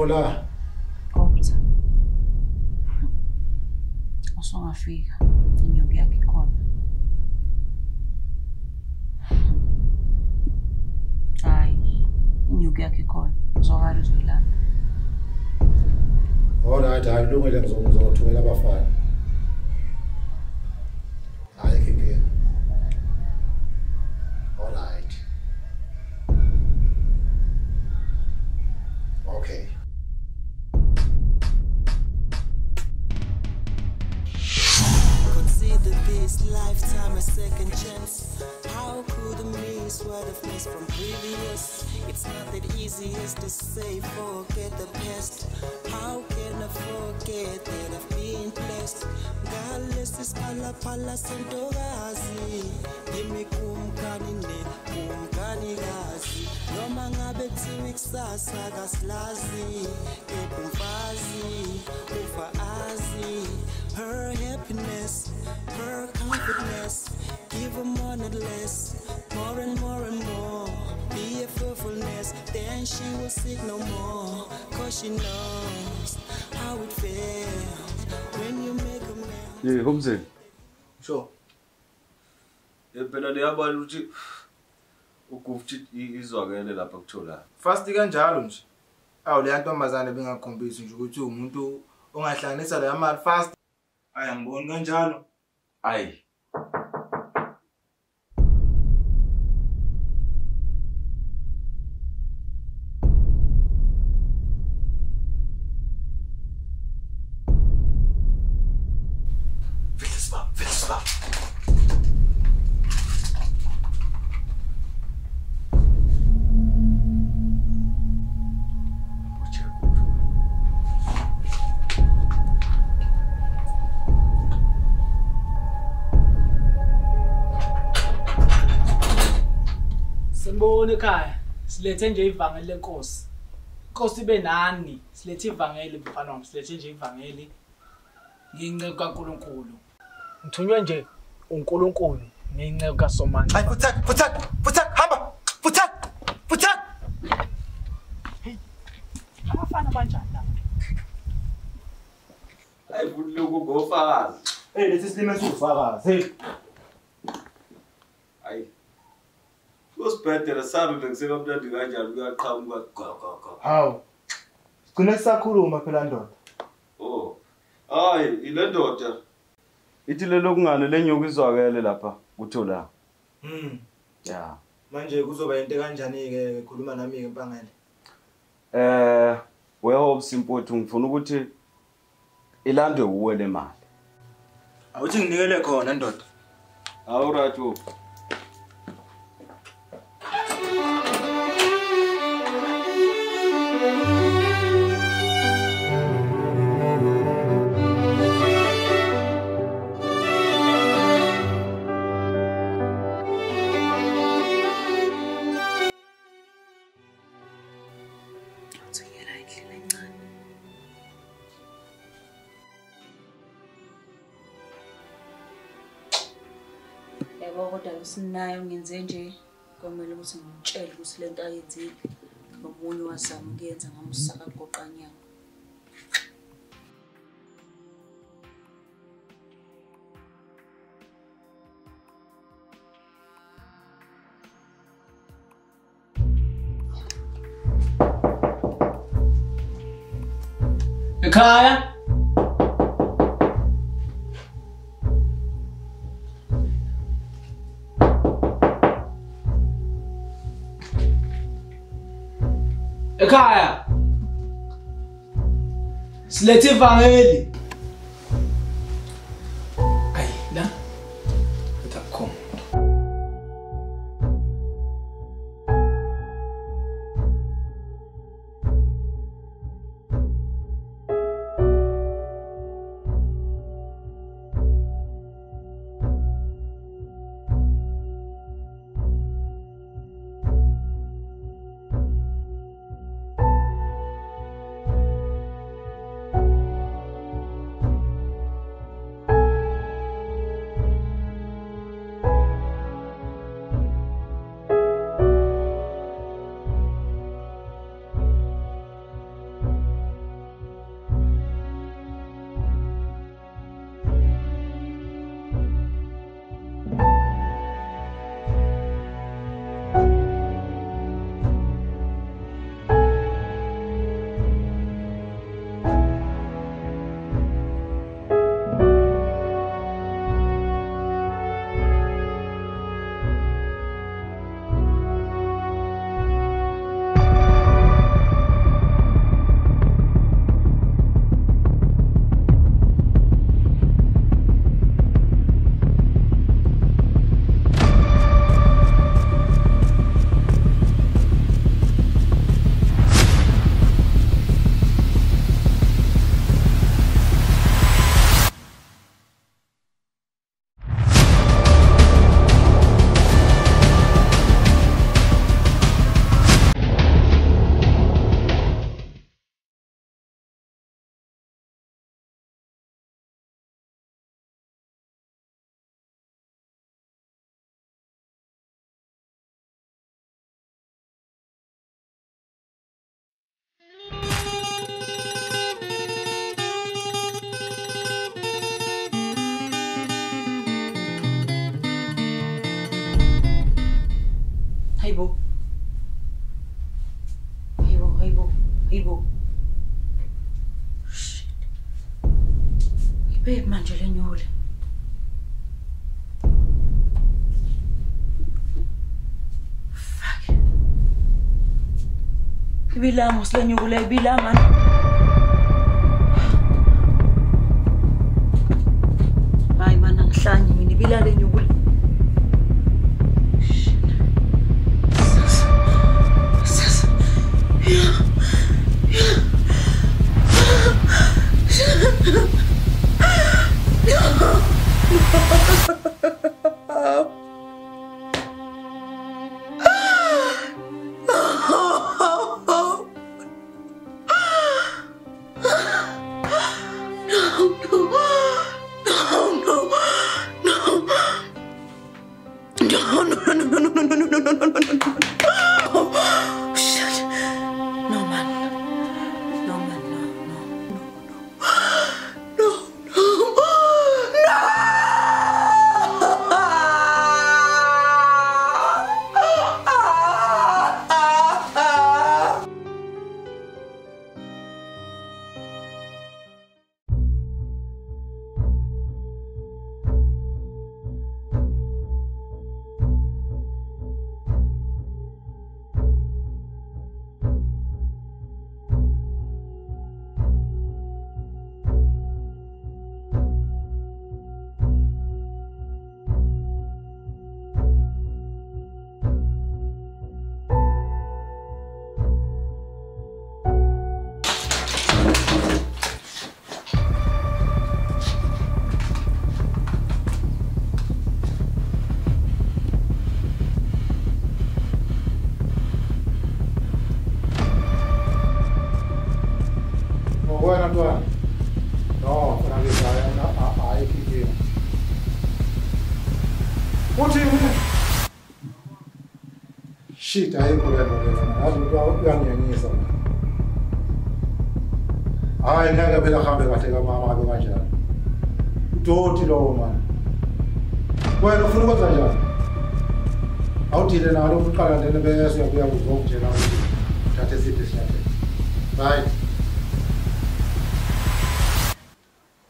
Thola. Kodwa. Usungafika. Inyuki yakhe ikhona. Hayi, inyuki yakhe ikhona. Uzokhala uzoyilanda. Alright, ayilungile ngizothumela abafana. Hayi kike. Alright. Okay. Consider this lifetime a second chance. How could I miss what I've missed from previous? It's not that easy as to say forget the past. How can I forget that I've been blessed? Godless is pala sentokazi. Give kumkani ne kumkani gazi. Noma ngabe kuthiwa ikusasa kasilazi. Kepha umfazi ufa azi. Her happiness, her confidence, give her more and less, more and more and more. Be a fruitfulness, then she will seek no more. Cause she knows how it feels when you make a man. Yeah, Homze. Sure. Phela liyabala ukuthi ukufthi izwakele lapha kuthola. Fast kanjalo nje. Awu le ntombazane bengakhombisi nje ukuthi umuntu ongahlanganisa la mali fast. Ayangiboni kanjalo. Ayi. Vilsba. Sembona ekhaya silethe nje ivangeli lenkosi. Inkosi ibe nani? Silethe ivangeli mfana wami, silethe nje ivangeli. Ngiyinceke kaNkulunkulu. Ngithunywe nje uNkulunkulu ngiyinceke kaSomandla. Hayi futhak hamba. Futhak. Hey. Abafana banjani la? Hayi kuloko ngofakazi. Hey lethi silime sufakazi. Hey. Hayi. Usibhedela sabe bekusekamntandi kanjani kuyaqhamuka gaga. Hawu. Sigcine sisakhuluma phela ndoda. Oh. Hayi, ile ndoda. Ithi lelo kungane lenyuki izwakele lapha kuthola. Yeah. Manje kuzoba into kanjani ke ekhuluma nami ke empangele? Wehope simpothu ngifuna ukuthi ilandwe uwe le mali. Awuthi nginikele khona ndoda. Awu right. Yebo kodwa usinayo ngenze nje kwamele ukuthi ngimtshele ukuthi lento ayenzile nomunye wazama ukuyenza ngamusaka goqanyana. Ekhaya Ekhaya silethe ivangeli. Ayi la utakhoma. Hayibo. Hayibo. Shit. Ibe manje lenyule. Fuck. Ibilamo silenyule ibilama. Hayi mana ngihlanye mina ibilale nyule. Shit, ayikho le nto ngathi uyangiyanyisa mina. Hayi ngeke phela hambe kahle kamama abe kanjani. Udoti lowo manje. Wena ufuna ukwenza njani? Awudile nalo uqala ndene bese uyabuya uzongitshela ukuthi uthathe isiphi isinyathelo. Right.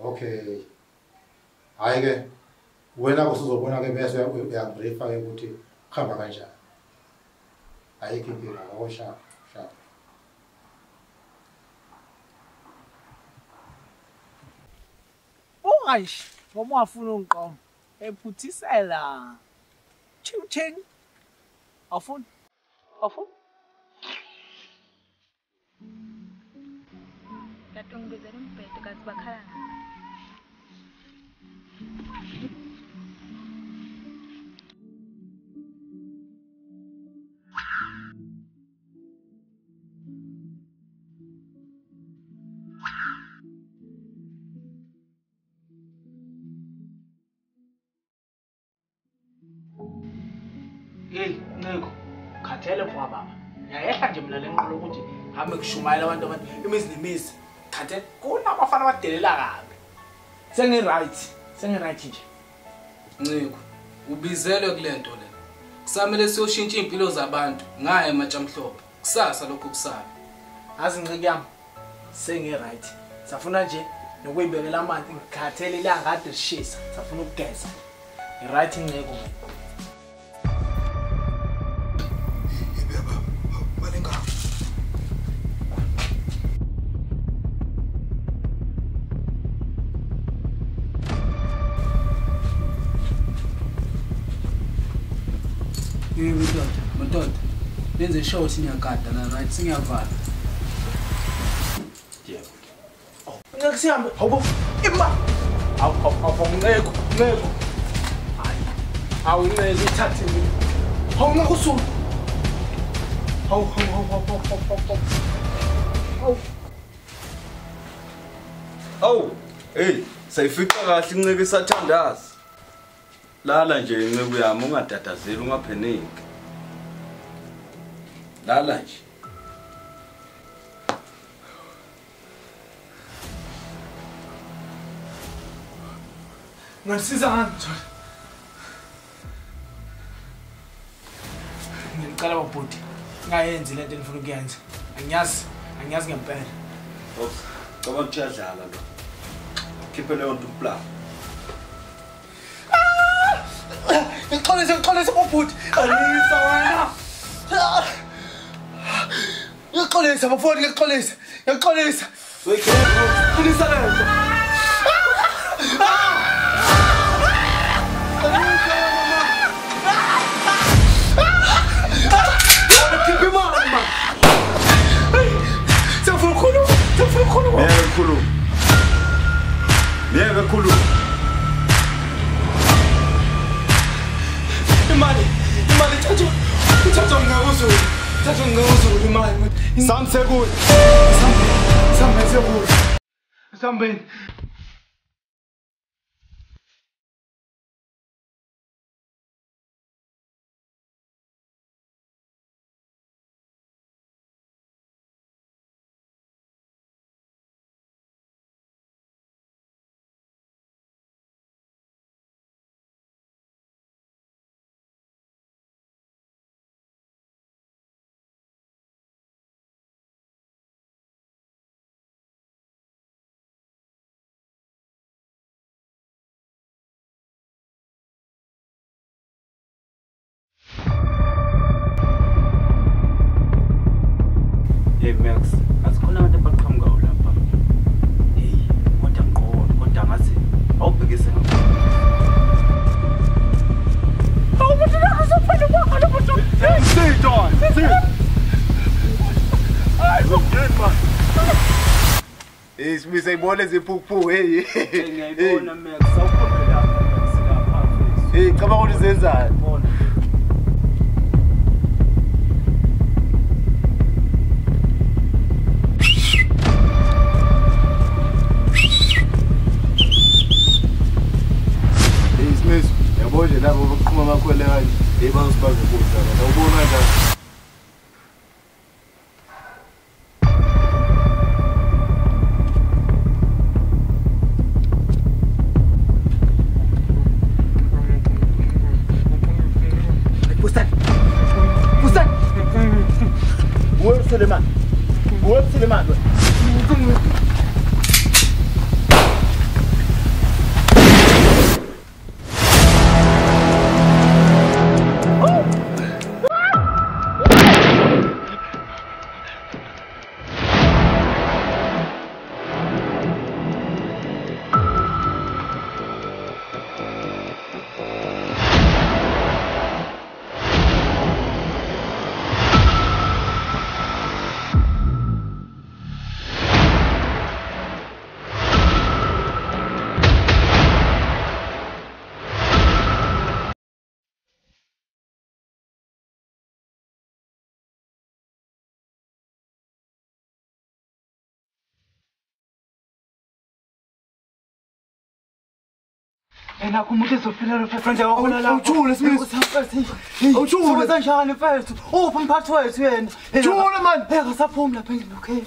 Okay. Hayi ke wena usuzobona ke bese uyabriefa ke ukuthi khamba kanjani. Ayikho inkinga awusha. Aish, ngoba ufuna ungiqoma. Ephuthisela. Ching. Awufuni? Kati ungibizela umbhedo kazi bakhala ngani? Hey, Nceko, khathele kwa baba. Ngiyayehla nje mina lenqolo ukuthi hambe kushumayela abantu imizi nemizi. Khathele kunabafana abadelela kabi. Sengi right nje. Nceko, ubizelwe kulento le. Kusamele siyoshintsha impilo zabantu ngaye ematshamhlophe. Kusasa lokho kusabe. Azi Nceko yami. Sengi right. Safuna nje nokuyibekela amanzi ngikhathele ilanga kade lishisa. Safuna ukugeza. Right Nceko. Madoda. Lenze show singakada na right singavala. Yebo. Nceko sihambe. Hawu. Imba. Awu Nceko. Hayi. Awu Nceko ithathe mina. Hawu Nceko usuku. Hawu. Awu, hey, sayifika kahle Nceko isathandaza. Lala nje Nceko yami ungadatazeli ungapheniki. Lala nje. Ngisiza ngani? Ngicela babhuti. Ngayenzi lento enifuna ukuyenza. Angiyazi ngempela. Ops. Ngoba kuyadlala lo. Khiphe leyo nto plan. Ngixolisa babhuti. Alisa wena. Ngixolisa bafowethu ngixolisa. Ngixolisa lento. Miyeke khulu. Imali thathwa ngakuzulu imali. Samsekule. Sambeni. Hey Max, asikhona abantu abaqhamukayo lapha. Hey, kodwa ngiqondo, kodwa ngathi awubhekise ngapha. Awumuntu nakasafana kwakho umuntu. Hey, sit down. Ay, ngiyini man. Hey, simise ibone ziphuphu hey. Ngiyayibona Max, awukhombe lapha silapha. Hey, cabanga ukuthi zenzani? Bona. Yabo nje labo bokuqhuma amakhwele kanje ebazisibaza ukudla awubona kanjani Pusat Web Suleiman Ena kumuntu ezofela lo friend yakho la. Awuthule Smith. Awuthule kanjani mfethu? Uphi umphathi wethu yena? Thule man. Akasaphumi lapha endlini okay.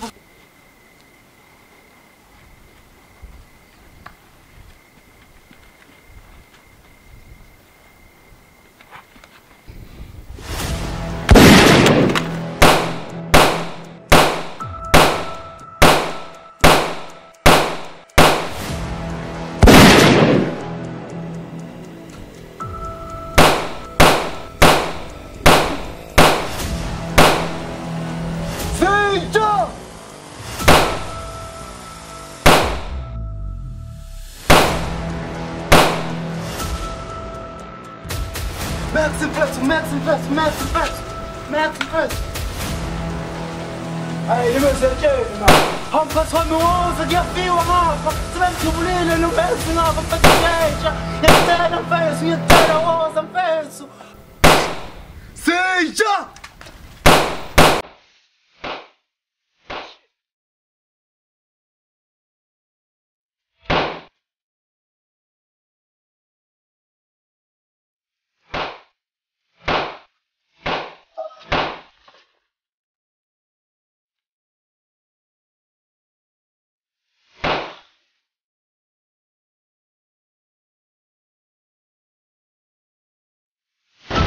Max impressed. Ay, lima siyatshela ma. Hamphathi wami woza kuyafiwa ngapha. Sebengijubulile nomfethu ngapha mfethu. Ngiyacela mfethu, ngiyacela woza mfethu. Sija!